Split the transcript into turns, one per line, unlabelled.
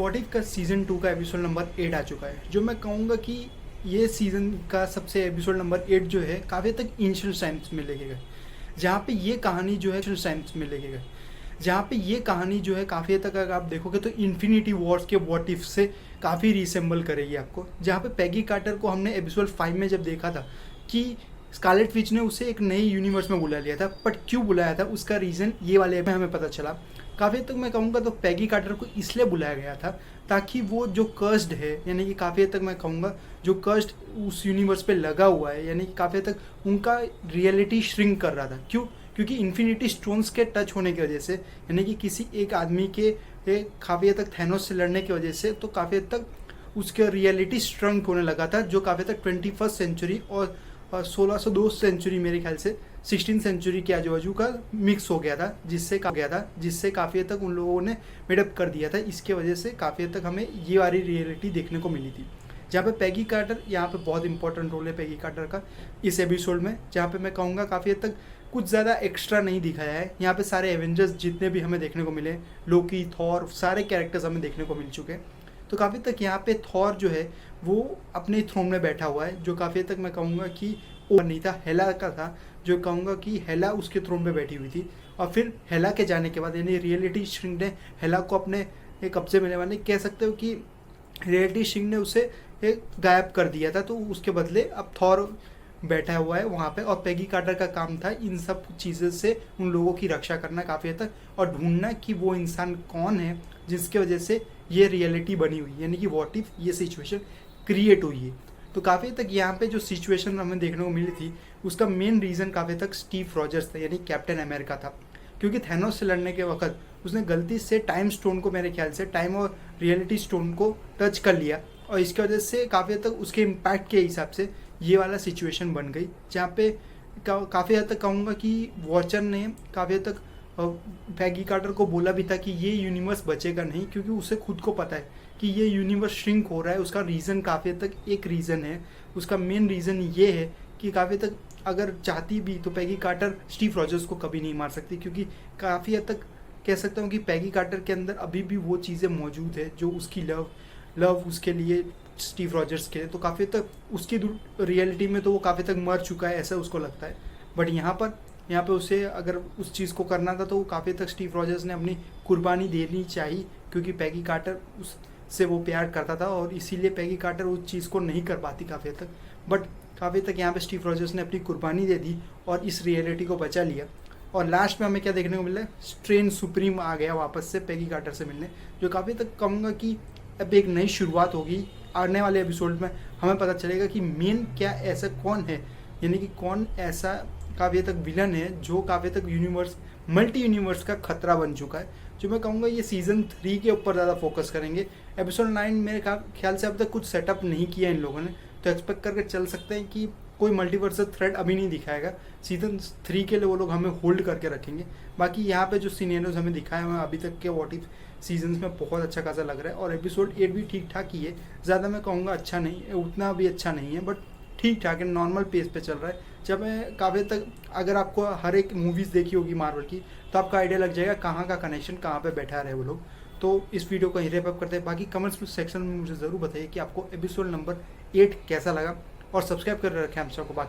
What if का season 2 का episode number 8 आ चुका है, जो मैं कहूँगा कि ये सीज़न का सबसे एपिसोड नंबर 8 जो है काफ़ी तक एंशिएंट टाइम्स में लेके गए, जहाँ पे ये कहानी जो है एंशिएंट टाइम्स में लेके गए, जहाँ पे ये कहानी जो है काफ़ी हद तक अगर आप देखोगे तो इन्फिनिटी वॉर्स के व्हाट इफ से काफ़ी रिसेंबल करेगी आपको। जहाँ पे पैगी कार्टर को हमने एपिसोड 5 में जब देखा था कि स्कारलेट विच ने उसे एक नई यूनिवर्स में बुला लिया था, बट क्यों बुलाया था उसका रीज़न ये वाले में हमें पता चला। काफ़ी तक मैं कहूँगा तो पैगी कार्टर को इसलिए बुलाया गया था ताकि वो जो कर्स्ड है, यानी कि काफ़ी हद तक मैं कहूँगा जो कर्स्ड उस यूनिवर्स पे लगा हुआ है, यानी कि काफ़ी हद तक उनका रियलिटी श्रिंक कर रहा था। क्यों? क्योंकि इन्फिनिटी स्टोन्स के टच होने की वजह से, यानी कि किसी एक आदमी के काफ़ी हद तक थैनोस से लड़ने की वजह से, तो काफ़ी हद तक उसका रियलिटी श्रिंक होने लगा था, जो काफ़ी हद तक 21st सेंचुरी और 1602 सेंचुरी मेरे ख्याल से 16th सेंचुरी के आजू बाजू का मिक्स हो गया था, जिससे काफ़ी हद तक उन लोगों ने मेडअप कर दिया था। इसके वजह से काफ़ी हद तक हमें ये वाली रियलिटी देखने को मिली थी, जहाँ पे पैगी कार्टर, यहाँ पे बहुत इंपॉर्टेंट रोल है पैगी कार्टर का इस एपिसोड में, जहाँ पे मैं कहूँगा काफ़ी हद तक कुछ ज़्यादा एक्स्ट्रा नहीं दिखाया है। यहाँ पे सारे एवेंजर्स जितने भी हमें देखने को मिले, लोकी, थॉर, सारे कैरेक्टर्स हमें देखने को मिल चुके हैं। तो काफ़ी तक यहाँ पे थॉर जो है वो अपने थ्रोन में बैठा हुआ है, जो काफ़ी तक मैं कहूँगा कि वो नहीं था, हेला का था, जो कहूँगा कि हेला उसके थ्रोन पे बैठी हुई थी। और फिर हेला के जाने के बाद, यानी रियलिटी श्रिंक ने हेला को अपने कब्जे में लेने वाले, कह सकते हो कि रियलिटी श्रिंक ने उसे गायब कर दिया था, तो उसके बदले अब थॉर बैठा हुआ है वहाँ पे। और पैगी कार्टर का काम था इन सब चीज़ों से उन लोगों की रक्षा करना काफ़ी हद तक, और ढूंढना कि वो इंसान कौन है जिसके वजह से ये रियलिटी बनी हुई है, यानी कि व्हाट इफ ये सिचुएशन क्रिएट हुई है। तो काफ़ी तक यहाँ पे जो सिचुएशन हमें देखने को मिली थी, उसका मेन रीज़न काफ़ी तक स्टीव रॉजर्स था, यानी कैप्टन अमेरिका था। क्योंकि थैनोस से लड़ने के वक्त उसने गलती से टाइम स्टोन को, मेरे ख्याल से टाइम और रियलिटी स्टोन को टच कर लिया, और इसकी वजह से काफ़ी हद तक उसके इम्पैक्ट के हिसाब से ये वाला सिचुएशन बन गई, जहाँ पे काफ़ी हद तक कहूँगा कि वॉचर ने काफ़ी हद तक पैगी कार्टर को बोला भी था कि ये यूनिवर्स बचेगा नहीं, क्योंकि उसे खुद को पता है कि ये यूनिवर्स श्रिंक हो रहा है। उसका रीज़न काफ़ी हद तक एक रीज़न है, उसका मेन रीज़न ये है कि काफ़ी हद तक अगर चाहती भी तो पैगी कार्टर स्टीव रॉजर्स को कभी नहीं मार सकती, क्योंकि काफ़ी हद तक कह सकता हूँ कि पैगी कार्टर के अंदर अभी भी वो चीज़ें मौजूद है जो उसकी लव उसके लिए स्टीव रॉजर्स के, तो काफ़ी तक उसकी रियलिटी में तो वो काफ़ी तक मर चुका है, ऐसा उसको लगता है। बट यहाँ पे उसे अगर उस चीज़ को करना था तो वो काफ़ी तक स्टीव रॉजर्स ने अपनी कुर्बानी देनी चाहिए, क्योंकि पैगी कार्टर उससे वो प्यार करता था, और इसीलिए पैगी कार्टर उस चीज़ को नहीं कर पाती काफ़ी तक। बट काफ़ी तक यहाँ पे स्टीव रॉजर्स ने अपनी कुर्बानी दे दी और इस रियलिटी को बचा लिया। और लास्ट में हमें क्या देखने को मिला, स्ट्रेन सुप्रीम आ गया वापस से पैगी कार्टर से मिलने, जो काफ़ी तक कहूँगा कि अब एक नई शुरुआत होगी। आने वाले एपिसोड में हमें पता चलेगा कि मेन क्या ऐसा कौन है, यानी कि कौन ऐसा काफ़ी तक विलन है जो काफ़ी तक मल्टी यूनिवर्स का खतरा बन चुका है। जो मैं कहूँगा ये सीज़न 3 के ऊपर ज़्यादा फोकस करेंगे। एपिसोड 9 मेरे ख्याल से अब तक कुछ सेटअप नहीं किया इन लोगों ने, तो एक्सपेक्ट करके चल सकते हैं कि कोई मल्टीवर्सल थ्रेड अभी नहीं दिखाएगा। सीज़न 3 के लिए वो लोग हमें होल्ड करके रखेंगे। बाकी यहाँ पे जो सिनेरियोज हमें दिखाए हुए अभी तक के व्हाट इफ सीजन्स में बहुत अच्छा खासा लग रहा है, और एपिसोड 8 भी ठीक ठाक ही है, ज़्यादा मैं कहूँगा अच्छा नहीं है, उतना भी अच्छा नहीं है, बट ठीक ठाक है, नॉर्मल पेस पे चल रहा है। जब मैं काफ़ी तक, अगर आपको हर एक मूवीज़ देखी होगी मार्वल की, तो आपका आइडिया लग जाएगा कहाँ का कनेक्शन, कहाँ पे बैठा रहे वो लोग। तो इस वीडियो को यहीं रैप अप करते हैं। बाकी कमेंट्स सेक्शन में मुझे ज़रूर बताइए कि आपको एपिसोड नंबर 8 कैसा लगा, और सब्सक्राइब कर रखें हम सबको। बाकी